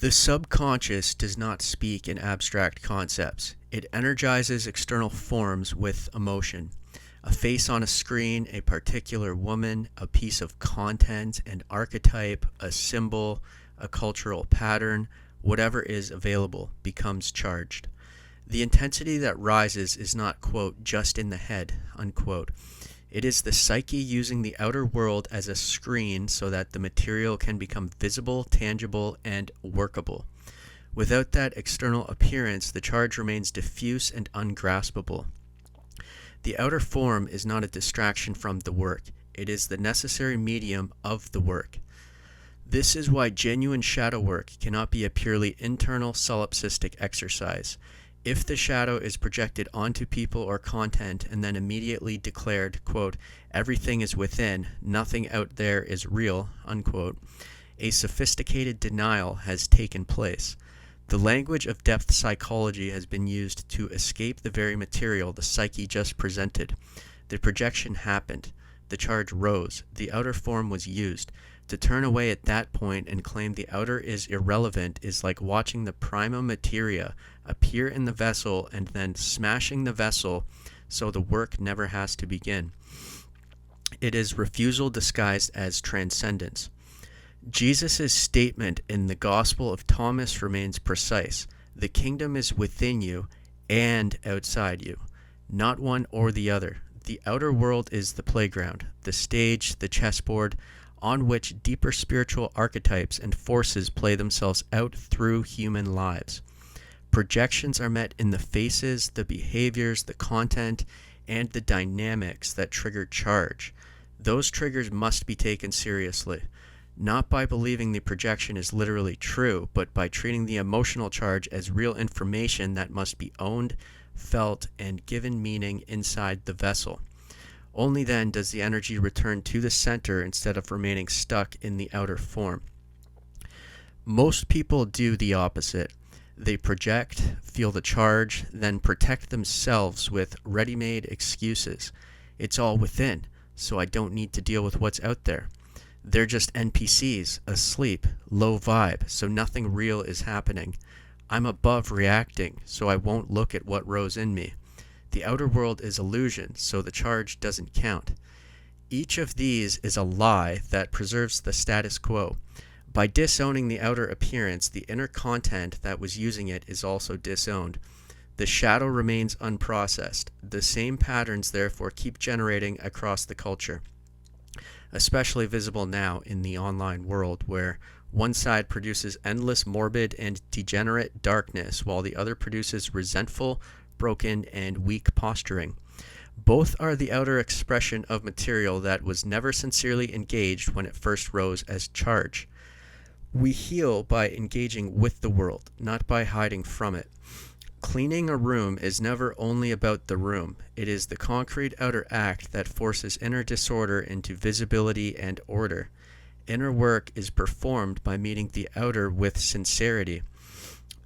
The subconscious does not speak in abstract concepts. It energizes external forms with emotion. A face on a screen, a particular woman, a piece of content, an archetype, a symbol, a cultural pattern, whatever is available becomes charged. The intensity that rises is not, quote, just in the head, unquote. It is the psyche using the outer world as a screen so that the material can become visible, tangible, and workable. Without that external appearance, the charge remains diffuse and ungraspable. The outer form is not a distraction from the work. It is the necessary medium of the work. This is why genuine shadow work cannot be a purely internal solipsistic exercise. If the shadow is projected onto people or content and then immediately declared, quote, everything is within, nothing out there is real, unquote, a sophisticated denial has taken place. The language of depth psychology has been used to escape the very material the psyche just presented. The projection happened. The charge rose. The outer form was used. To turn away at that point and claim the outer is irrelevant is like watching the prima materia appear in the vessel and then smashing the vessel so the work never has to begin. It is refusal disguised as transcendence. Jesus' statement in the Gospel of Thomas remains precise. The kingdom is within you and outside you, not one or the other. The outer world is the playground, the stage, the chessboard, on which deeper spiritual archetypes and forces play themselves out through human lives. Projections are met in the faces, the behaviors, the content, and the dynamics that trigger charge. Those triggers must be taken seriously, not by believing the projection is literally true, but by treating the emotional charge as real information that must be owned, felt, and given meaning inside the vessel. Only then does the energy return to the center instead of remaining stuck in the outer form. Most people do the opposite. They project, feel the charge, then protect themselves with ready-made excuses. It's all within, so I don't need to deal with what's out there. They're just NPCs, asleep, low vibe, so nothing real is happening. I'm above reacting, so I won't look at what rose in me. The outer world is illusion, so the charge doesn't count. Each of these is a lie that preserves the status quo. By disowning the outer appearance, the inner content that was using it is also disowned. The shadow remains unprocessed. The same patterns therefore keep generating across the culture, especially visible now in the online world, where one side produces endless morbid and degenerate darkness, while the other produces resentful, broken, and weak posturing. Both are the outer expression of material that was never sincerely engaged when it first rose as charge. We heal by engaging with the world, not by hiding from it. Cleaning a room is never only about the room. It is the concrete outer act that forces inner disorder into visibility and order. Inner work is performed by meeting the outer with sincerity.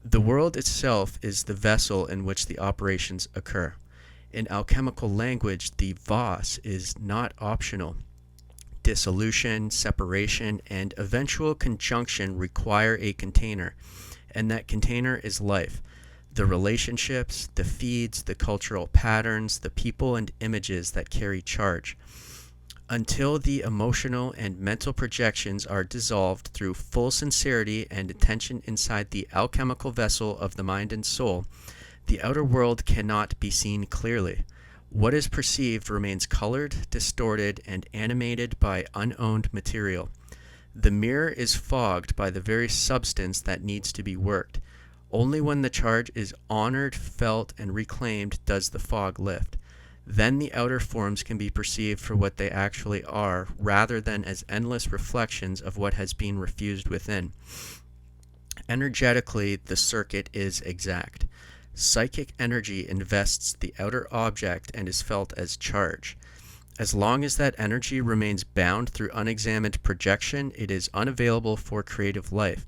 The world itself is the vessel in which the operations occur. In alchemical language, the vas is not optional. Dissolution, separation, and eventual conjunction require a container, and that container is life. The relationships, the feeds, the cultural patterns, the people and images that carry charge. Until the emotional and mental projections are dissolved through full sincerity and attention inside the alchemical vessel of the mind and soul, the outer world cannot be seen clearly. What is perceived remains colored, distorted, and animated by unowned material. The mirror is fogged by the very substance that needs to be worked. Only when the charge is honored, felt, and reclaimed does the fog lift. Then the outer forms can be perceived for what they actually are, rather than as endless reflections of what has been refused within. Energetically, the circuit is exact. Psychic energy invests the outer object and is felt as charge. As long as that energy remains bound through unexamined projection, it is unavailable for creative life.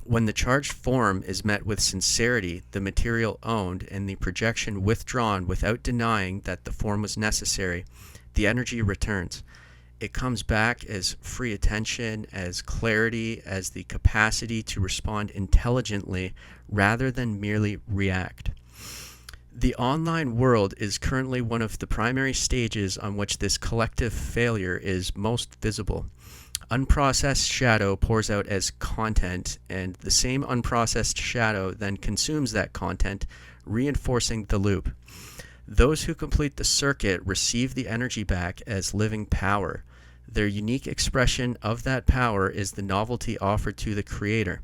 When the charged form is met with sincerity, the material owned, and the projection withdrawn without denying that the form was necessary, the energy returns. It comes back as free attention, as clarity, as the capacity to respond intelligently rather than merely react. The online world is currently one of the primary stages on which this collective failure is most visible. Unprocessed shadow pours out as content, and the same unprocessed shadow then consumes that content, reinforcing the loop. Those who complete the circuit receive the energy back as living power. Their unique expression of that power is the novelty offered to the creator.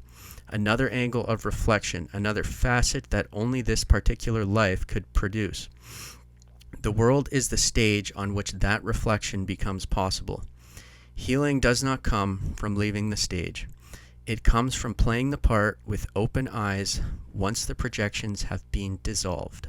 Another angle of reflection, another facet that only this particular life could produce. The world is the stage on which that reflection becomes possible. Healing does not come from leaving the stage. It comes from playing the part with open eyes once the projections have been dissolved.